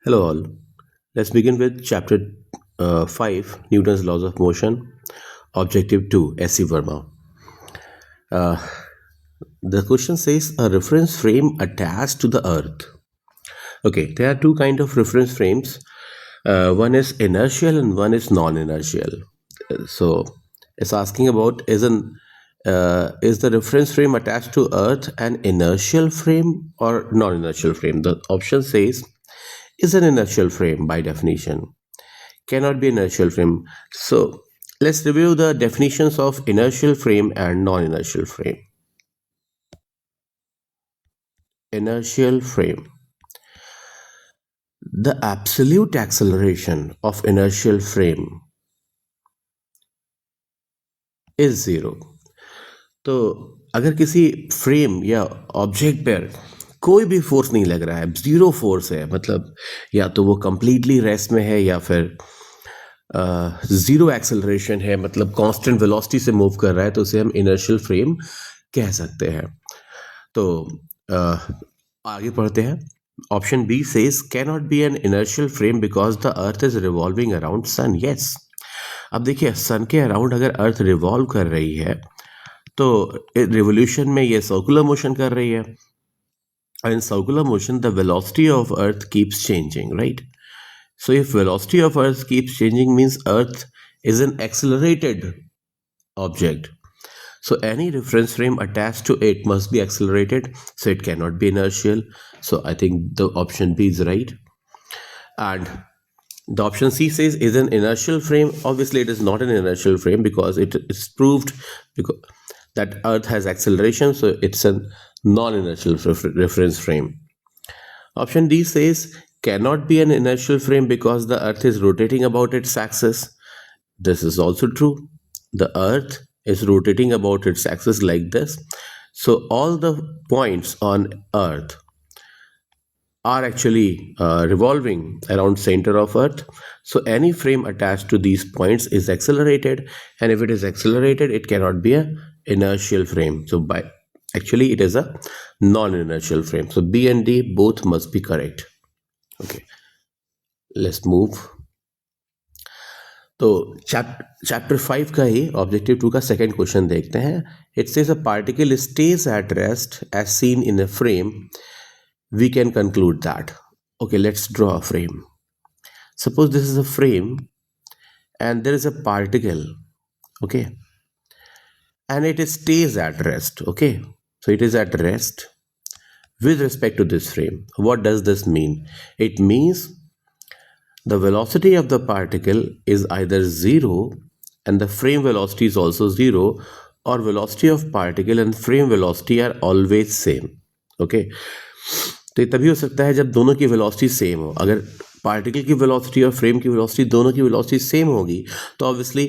Hello, all. Let's begin with Chapter 5 Newton's Laws of Motion, Objective 2 S.C. Verma. Uh, the question says a reference frame attached to the Earth. Okay, there are two kind of reference frames. One is inertial and one is non-inertial. So it's asking about is the reference frame attached to Earth an inertial frame or non-inertial frame? The option says is an inertial frame by definition. Cannot be inertial frame. So let's review the definitions of inertial frame and non-inertial frame. Inertial frame. The absolute acceleration of inertial frame is zero. तो अगर किसी frame या object पर कोई भी force नहीं लग रहा है, जीरो फोर्स है, मतलब या तो वो कंप्लीटली रेस्ट में है या फिर जीरो एक्सेलरेशन है, मतलब कांस्टेंट वेलोसिटी से मूव कर रहा है, तो उसे हम इनर्शियल फ्रेम कह सकते हैं. तो आगे पढ़ते हैं. Option B says can not be an inertial frame because the earth is revolving around sun. Yes, अब देखिए सन के अराउंड अगर अर्थ रिवॉल्व कर रही है तो रिवोल्यूशन में ये सर्कुलर मोशन कर रही है. In circular motion, the velocity of Earth keeps changing, right? So if velocity of Earth keeps changing means Earth is an accelerated object. So any reference frame attached to it must be accelerated. So it cannot be inertial. So I think the option B is right. And the option C says is an inertial frame. Obviously, it is not an inertial frame because it is proved that Earth has acceleration. So it's a non-inertial reference frame. Option D says cannot be an inertial frame because the Earth is rotating about its axis. This is also true. The Earth is rotating about its axis like this. So all the points on Earth are actually revolving around center of Earth. So any frame attached to these points is accelerated, and if it is accelerated, it cannot be an inertial frame. So actually it is a non-inertial frame. So B and D both must be correct. Okay, let's move. तो chapter 5 का ही objective 2 का second question देखते हैं. It says a particle stage at rest as seen in a frame. We can conclude that. Okay, let's draw a frame. Suppose this is a frame and there is a particle, okay, and it stays at rest. Okay, so it is at rest with respect to this frame. What does this mean? It means the velocity of the particle is either zero and the frame velocity is also zero, or velocity of particle and frame velocity are always same. Okay, तो ये तभी हो सकता है जब दोनों की velocity same हो. अगर पार्टिकल की वेलोसिटी और फ्रेम की वेलोसिटी दोनों की वेलोसिटी सेम होगी तो ऑब्वियसली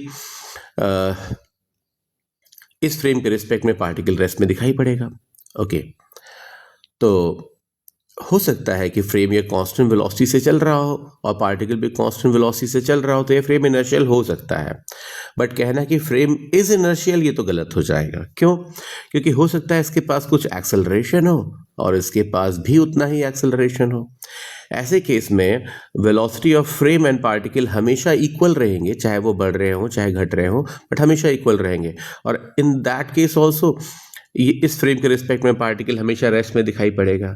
इस फ्रेम के रिस्पेक्ट में पार्टिकल रेस्ट में दिखाई पड़ेगा. ओके, तो हो सकता है कि फ्रेम ये कांस्टेंट वेलोसिटी से चल रहा हो और पार्टिकल भी कांस्टेंट वेलोसिटी से चल रहा हो, तो ये फ्रेम इनर्शियल हो सकता है. बट कहना कि फ्रेम इज इनर्शियल ये तो गलत हो जाएगा. क्यों? क्योंकि हो सकता है इसके पास कुछ एक्सेलरेशन हो और इसके पास भी उतना ही एक्सेलरेशन हो. ऐसे केस में velocity of frame and particle हमेशा इक्वल रहेंगे, चाहे वो बढ़ रहे हों चाहे घट रहे हों, बट हमेशा इक्वल रहेंगे. और इन दैट केस ऑल्सो इस फ्रेम के रिस्पेक्ट में पार्टिकल हमेशा रेस्ट में दिखाई पड़ेगा.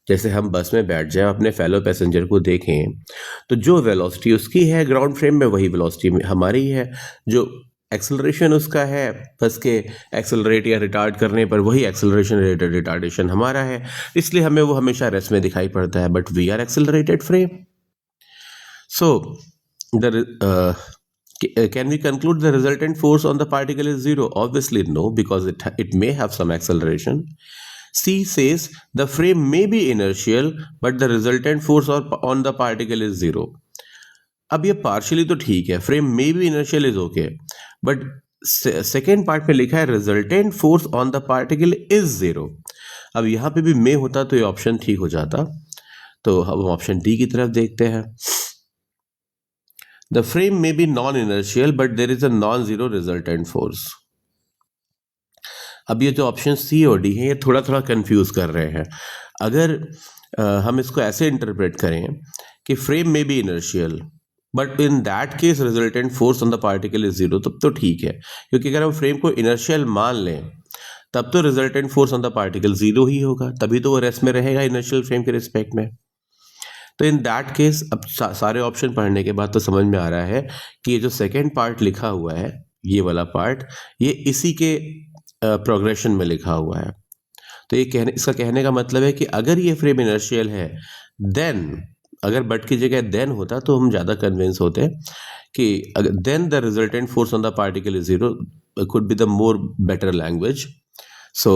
जैसे हम बस में बैठ जाए, अपने फेलो पैसेंजर को देखें तो जो वेलोसिटी उसकी है ग्राउंड फ्रेम में वही वेलोसिटी हमारी है. जो एक्सेलरेशन उसका है बस के एक्सेलरेट या रिटार्ड करने पर, वही एक्सेलरेशन रिटार्डेशन हमारा है. इसलिए हमें वो हमेशा रेस्ट में दिखाई पड़ता है. But we are accelerated frame. So can we conclude the resultant force on the particle is zero? Obviously no, because it may have some acceleration. C says the frame may be inertial but the resultant force on the particle is zero. अब ये partially तो ठीक है, frame may be inertial is okay, but second part में लिखा है resultant force on the particle is zero. अब यहाँ पे भी मे होता तो ये ऑप्शन ठीक हो जाता. तो हम ऑप्शन डी की तरफ देखते हैं. The frame may be non inertial but there is a non zero resultant force. अब ये जो ऑप्शन सी और डी है ये थोड़ा थोड़ा कंफ्यूज कर रहे हैं. अगर हम इसको ऐसे इंटरप्रेट करें कि फ्रेम में be inertial but in that case resultant force on the particle is zero, तब तो ठीक है, क्योंकि अगर हम फ्रेम को इनर्शियल मान लें तब तो resultant force on the particle zero ही होगा, तभी तो वो रेस्ट में रहेगा इनर्शियल फ्रेम के रिस्पेक्ट में। तो इन दैट केस अब सारे ऑप्शन पढ़ने के बाद तो समझ में आ रहा है कि ये जो सेकेंड पार्ट लिखा हुआ है, ये वाला पार्ट, ये इसी के प्रोग्रेशन में लिखा हुआ है। तो ये इसका कहने का मतलब है कि अगर ये फ्रेम इनर्शियल है देन, अगर बट की जगह देन होता तो हम ज़्यादा कन्विंस होते कि then the resultant force on the particle is zero could be the more better language. So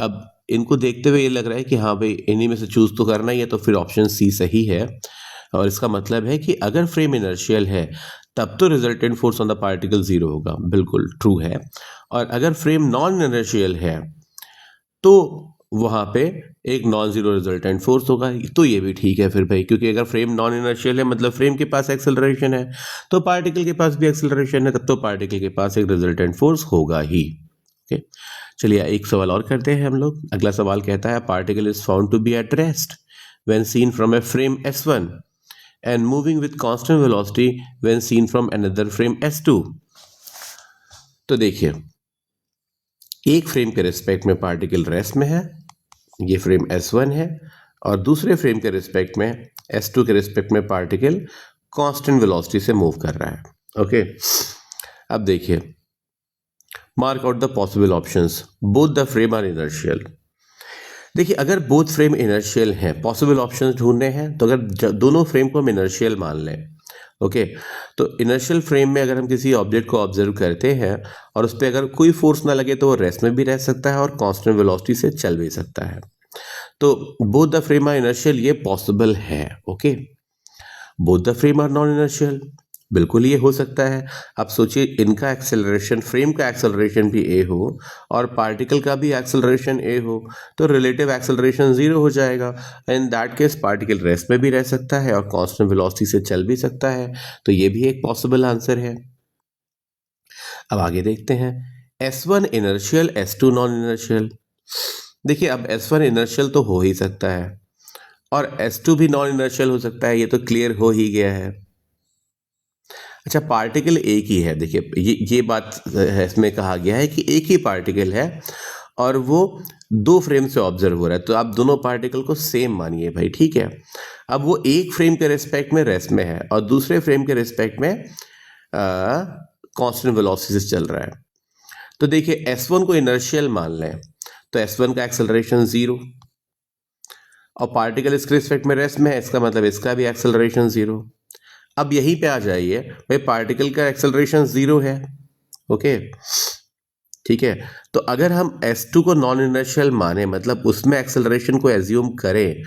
अब इनको देखते हुए ये लग रहा है कि हाँ भाई इन्हीं में से चूज़ तो करना ही है, तो फिर ऑप्शन सी सही है। और इसका मतलब है कि अगर फ्रेम इनर्शियल है तब तो resultant force on the particle zero होगा, बिल्कुल ट्रू है। और अगर फ्रेम नॉन इनर्शियल है तो वहाँ पे एक नॉन जीरो रिजल्टेंट फोर्स होगा, तो ये भी ठीक है फिर भाई, क्योंकि अगर फ्रेम नॉन इनर्शियल है मतलब फ्रेम के पास एक्सेलरेशन है, तो पार्टिकल के पास भी एक्सेलरेशन है, तब तो पार्टिकल के पास एक रिजल्टेंट फोर्स होगा ही। ओके, चलिए एक सवाल और करते हैं हम लोग। अगला सवाल कहता है particle is found to be at rest when seen from a frame S1 and moving with constant velocity when seen from another frame S2। तो देखिए, एक फ्रेम के रिस्पेक्ट में पार्टिकल रेस्ट में है, ये फ्रेम S1 है, और दूसरे फ्रेम के रिस्पेक्ट में S2 के रिस्पेक्ट में पार्टिकल कांस्टेंट वेलोसिटी से मूव कर रहा है। ओके, अब देखिए, mark out the possible options, both the frame are inertial. देखिए, अगर बोथ फ्रेम इनर्शियल हैं, पॉसिबल ऑप्शंस ढूंढने हैं, तो अगर दोनों फ्रेम को हम इनर्शियल मान लें, ओके, तो इनर्शियल फ्रेम में अगर हम किसी ऑब्जेक्ट को ऑब्जर्व करते हैं और उस पर अगर कोई फोर्स ना लगे तो वो रेस्ट में भी रह सकता है और कांस्टेंट वेलोसिटी से चल भी सकता है। तो both the frame are inertial, ये पॉसिबल है। Okay, both the frame are non inertial, बिल्कुल ये हो सकता है। आप सोचिए, इनका एक्सेलरेशन, फ्रेम का एक्सेलरेशन भी ए हो और पार्टिकल का भी एक्सेलरेशन ए हो, तो रिलेटिव एक्सेलरेशन जीरो हो जाएगा। इन दैट केस पार्टिकल रेस्ट में भी रह सकता है और कांस्टेंट वेलोसिटी से चल भी सकता है, तो ये भी एक पॉसिबल आंसर है। अब आगे देखते हैं, S1 inertial, S2 non inertial. देखिए, अब S1 इनर्शियल तो हो ही सकता है और S2 भी नॉन इनर्शियल हो सकता है, ये तो क्लियर हो ही गया है। अच्छा, पार्टिकल एक ही है। देखिए, ये बात है, इसमें कहा गया है कि एक ही पार्टिकल है और वो दो फ्रेम से ऑब्जर्व हो रहा है, तो आप दोनों पार्टिकल को सेम मानिए भाई, ठीक है। अब वो एक फ्रेम के रिस्पेक्ट में रेस्ट में है और दूसरे फ्रेम के रिस्पेक्ट में कांस्टेंट वेलोसिटी से चल रहा है। तो देखिए, S1 को इनर्शियल मान लें तो S1 का एक्सेलरेशन जीरो और पार्टिकल इसके रिस्पेक्ट में रेस्ट में है, इसका मतलब इसका भी एक्सेलरेशन जीरो। अब यहीं पे आ जाइए भाई, पार्टिकल का एक्सेलरेशन जीरो है। ओके, ठीक है, तो अगर हम S2 को नॉन इनर्शियल माने, मतलब उसमें एक्सेलरेशन को एज्यूम करें,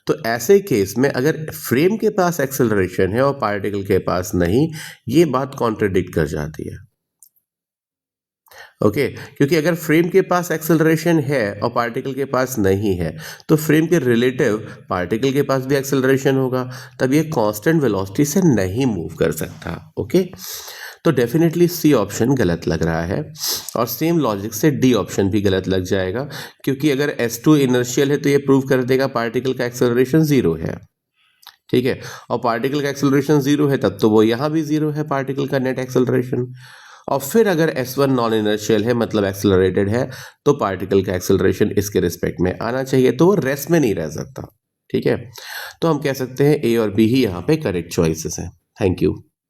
तो ऐसे केस में अगर फ्रेम के पास एक्सेलरेशन है और पार्टिकल के पास नहीं, ये बात कॉन्ट्रडिक्ट कर जाती है। ओके, क्योंकि अगर फ्रेम के पास एक्सेलरेशन है और पार्टिकल के पास नहीं है, तो फ्रेम के रिलेटिव पार्टिकल के पास भी एक्सेलरेशन होगा, तब ये कांस्टेंट वेलोसिटी से नहीं मूव कर सकता। ओके, तो डेफिनेटली सी ऑप्शन गलत लग रहा है और सेम लॉजिक से डी ऑप्शन भी गलत लग जाएगा, क्योंकि अगर S2 इनर्शियल है तो ये प्रूव कर देगा पार्टिकल का एक्सेलरेशन जीरो है, ठीक है, और पार्टिकल का एक्सेलरेशन जीरो है तब तो वो यहाँ भी जीरो है पार्टिकल का नेट एक्सेलरेशन। और फिर अगर S1 नॉन इनर्शियल है, मतलब एक्सेलरेटेड है, तो पार्टिकल का एक्सेलरेशन इसके रिस्पेक्ट में आना चाहिए, तो वो रेस्ट में नहीं रह सकता। ठीक है, तो हम कह सकते हैं A और B ही यहाँ पे करेक्ट चॉइसेस हैं। Thank you.